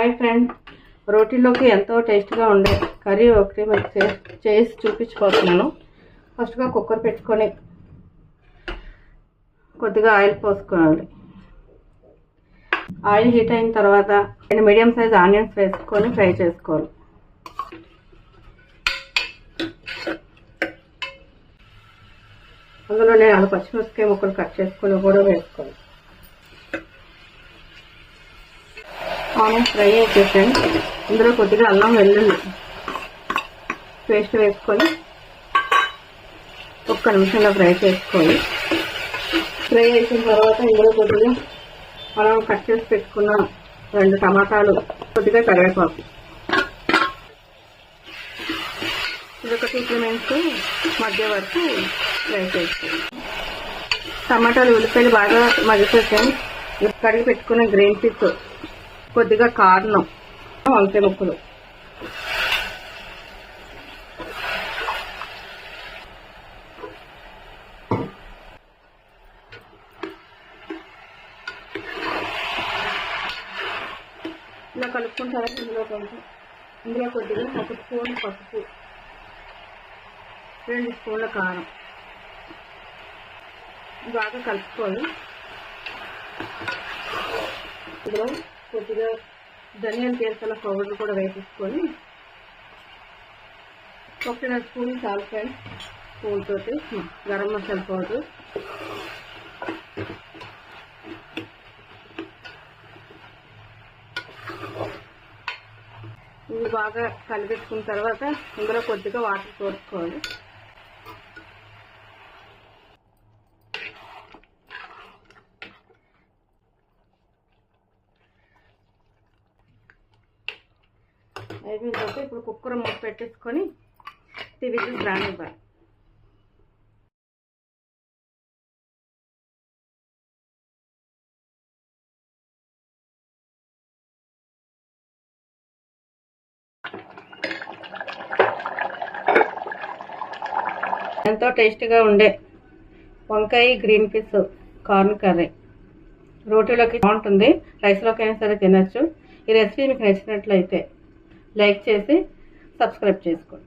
Hi friends, రోటీలోకి ఎంతో టేస్ట్గా ఉండే కర్రీ ఒకటి మీకు చేసి చూపించిపోతున్నాను. ఫస్ట్గా కుక్కర్ పెట్టుకొని కొద్దిగా ఆయిల్ పోసుకోవాలి. ఆయిల్ హీట్ అయిన తర్వాత 2 మీడియం సైజ్ ఆనియన్స్ వేసుకొని ఫ్రై చేసుకోవాలి. అందులోనే 4 పచ్చిమిరపకాయ ముక్కలు కట్ చేసుకొని కూడా వేసుకోవాలి. ఆనియన్స్ ఫ్రై అయిపోయింది. ఇందులో కొద్దిగా అల్లం వెల్లుల్లి పేస్ట్ వేసుకొని 1 నిమిషంలో ఫ్రై చేసుకోవాలి. ఫ్రై అయిన తర్వాత ఇందులో కొద్దిగా మనం కట్ చేసి పెట్టుకున్న 2 టమాటాలు, కొద్దిగా కరివేపాకు, ఇదొక 2-3 మినిట్స్ మధ్య వరకు ఫ్రై చేసుకోవాలి. టమాటాలు ఉల్లిపాయలు బాగా మగ్గిపోతాయి. కడిగి పెట్టుకున్న గ్రీన్ పీస్, కొద్దిగా కారం, వంకాయ ముక్కలు, ఇలా కలుపుకున్న తర్వాత ఇందులో కొద్దిగా 1 స్పూన్ పసుపు, 2 స్పూన్ల కారం బాగా కలుపుకోవాలి. ఇందులో కొద్దిగా ధనియాల జీలకర్ర పౌడర్ కూడా వేసేసుకొని 1 స్పూన్ సాల్ట్ స్పూన్ తోటి గరం మసాలా పౌడర్, ఇవి బాగా కలిపెట్టుకున్న తర్వాత ఇందులో కొద్దిగా వాటర్ పోసుకోవాలి. అయిపోయిన తర్వాత ఇప్పుడు కుక్కర్ మూత పెట్టేసుకొని విజిల్స్ రానివ్వాలి. ఎంతో టేస్టీగా ఉండే వంకాయ గ్రీన్ పీస్ కార్న్ కర్రీ రోటీలోకి బాగుంటుంది, రైస్లోకి అయినా సరే తినచ్చు. ఈ రెసిపీ మీకు నచ్చినట్లయితే లైక్ చేసి సబ్స్క్రైబ్ చేసుకోండి.